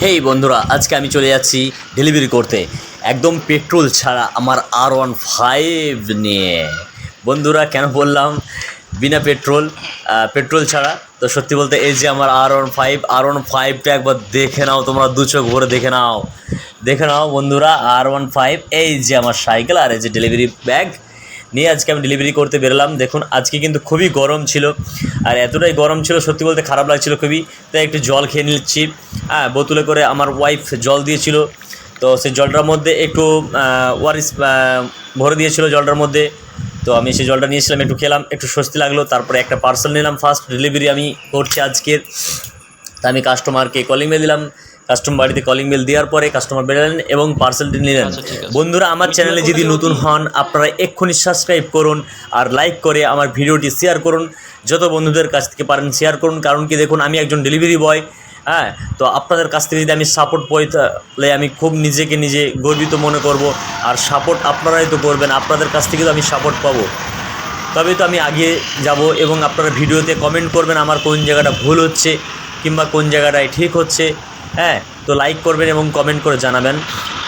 হেই বন্ধুরা, আজকে আমি চলে যাচ্ছি ডেলিভারি করতে একদম পেট্রোল ছাড়া আমার R15 নিয়ে। বন্ধুরা, কেন বললাম বিনা পেট্রোল ছাড়া? তো সত্যি বলতে এই যে আমার R15টা একবার দেখে নাও, তোমরা দু চোখ ভরে দেখে নাও বন্ধুরা। R15, এই যে আমার সাইকেল আর এই যে ডেলিভারি ব্যাগ নিয়ে আজকে আমি ডেলিভারি করতে বেরোলাম। দেখুন, আজকে কিন্তু খুবই গরম ছিল, আর এতটাই গরম ছিল সত্যি বলতে খারাপ লাগছিল খুবই। তাই একটু জল খেয়ে নিচ্ছি। বোতলে করে আমার ওয়াইফ জল দিয়েছিল, তো সেই জলটার মধ্যে একটু ওয়ারিস ভরে দিয়েছিল জলটার মধ্যে। তো আমি সেই জলটা নিয়েছিলাম, একটু খেলাম, একটু স্বস্তি লাগলো। তারপরে একটা পার্সেল নিলাম, ফার্স্ট ডেলিভারি আমি করছি আজকের। তা আমি কাস্টমারকে কলিং বেল দিলাম, কাস্টমার বাড়িতে কলিং বেল দেওয়ার পরে কাস্টমার বেরোলেন এবং পার্সেলটি নিলেন। বন্ধুরা, আমার চ্যানেলে যদি নতুন হন আপনারা এক্ষুনি সাবস্ক্রাইব করুন আর লাইক করে আমার ভিডিওটি শেয়ার করুন, যত বন্ধুদের কাছ থেকে পারেন শেয়ার করুন। কারণ কি, দেখুন আমি একজন ডেলিভারি বয়, তো আপনাদের কাছ থেকে যদি আমি সাপোর্ট পাই তাহলে আমি খুব নিজেকে নিজে গর্বিত মনে করব। আর সাপোর্ট আপনারাই তো করবেন, আপনাদের কাছ থেকে তো আমি সাপোর্ট পাবো, তবেই তো আমি এগিয়ে যাব। এবং আপনারা ভিডিওতে কমেন্ট করবেন আমার কোন জায়গাটা ভুল হচ্ছে কিংবা কোন জায়গাটায় ঠিক হচ্ছে। তো লাইক করবেন এবং কমেন্ট করে জানাবেন।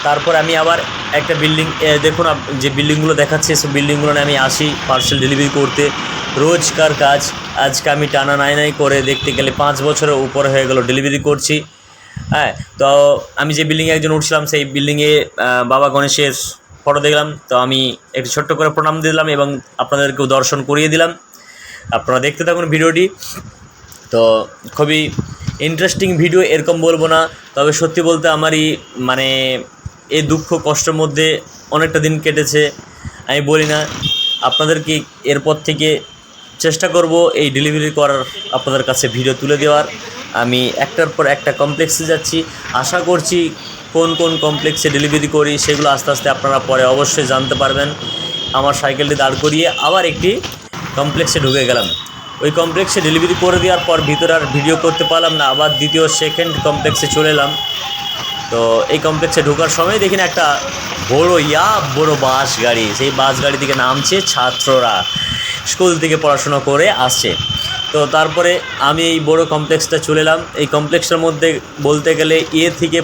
তারপর আমি আবার একটা বিল্ডিং, দেখুন যে বিল্ডিংগুলো দেখাচ্ছে সব বিল্ডিংগুলো আমি আসি পার্সেল ডেলিভারি করতে। রোজকার কাজ, আজকে আমি টানা নাই করে দেখতে গেলে 5 বছরের উপরে হয়ে গেল ডেলিভারি করছি। তো আমি যে বিল্ডিংয়ে একজন উঠছিলাম সেই বিল্ডিংয়ে বাবা গণেশের ফটো দেখলাম, তো আমি একটু ছোট্ট করে প্রণাম দিলাম এবং আপনাদেরকেও দর্শন করিয়ে দিলাম। আপনারা দেখতে থাকুন ভিডিওটি। তো খুবই ইন্টারেস্টিং ভিডিও, এরকম বলবো না, তবে সত্যি বলতে আমারই এই দুঃখ কষ্টের মধ্যে অনেকটা দিন কেটেছে। আমি বলি না, আপনাদেরকে এরপর থেকে চেষ্টা করব এই ডেলিভারি করার, আপনাদের কাছে ভিডিও তুলে দেওয়ার। আমি একটার পর একটা কমপ্লেক্সে যাচ্ছি, আশা করছি কোন কোন কমপ্লেক্সে ডেলিভারি করি সেগুলো আস্তে আস্তে আপনারা পরে অবশ্যই জানতে পারবেন। আমার সাইকেলটি দাঁড় করিয়ে আবার একটি কমপ্লেক্সে ঢুকে গেলাম। ওই কমপ্লেক্সে ডেলিভারি করে দেওয়ার পর ভিতরে আর ভিডিও করতে পারলাম না, আবার সেকেন্ড কমপ্লেক্সে চলে এলাম। তো এই কমপ্লেক্সে ঢোকার সময় দেখি না একটা বড় বাস গাড়ি, সেই বাস গাড়ি থেকে নামছে ছাত্ররা, স্কুল থেকে পড়াশোনা করে আসছে। তো তারপরে আমি এই বড় কমপ্লেক্সটা চলে এলাম। এই কমপ্লেক্সটার মধ্যে বলতে গেলে থেকে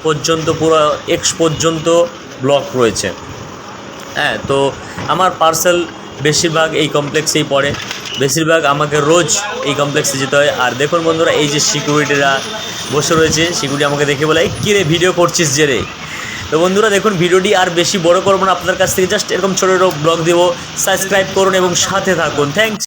পর্যন্ত পুরো X পর্যন্ত ব্লক রয়েছে। তো আমার পার্সেল বেশিরভাগ এই কমপ্লেক্সেই পড়ে, বেশিরভাগ আমাকে রোজ এই কমপ্লেক্সে যেতে হয়। আর দেখুন বন্ধুরা, এই যে সিকিউরিটিরা বসে রয়েছে, সিকিউরিটি আমাকে দেখে বলে, কী রে ভিডিও করছিস যে রে? তো বন্ধুরা দেখুন, ভিডিওটি আর বেশি বড় করবো না, আপনাদের কাছ থেকে জাস্ট এরকম ছোটো ছোটো ব্লগ দেবো। সাবস্ক্রাইব করুন এবং সাথে থাকুন। থ্যাংকস।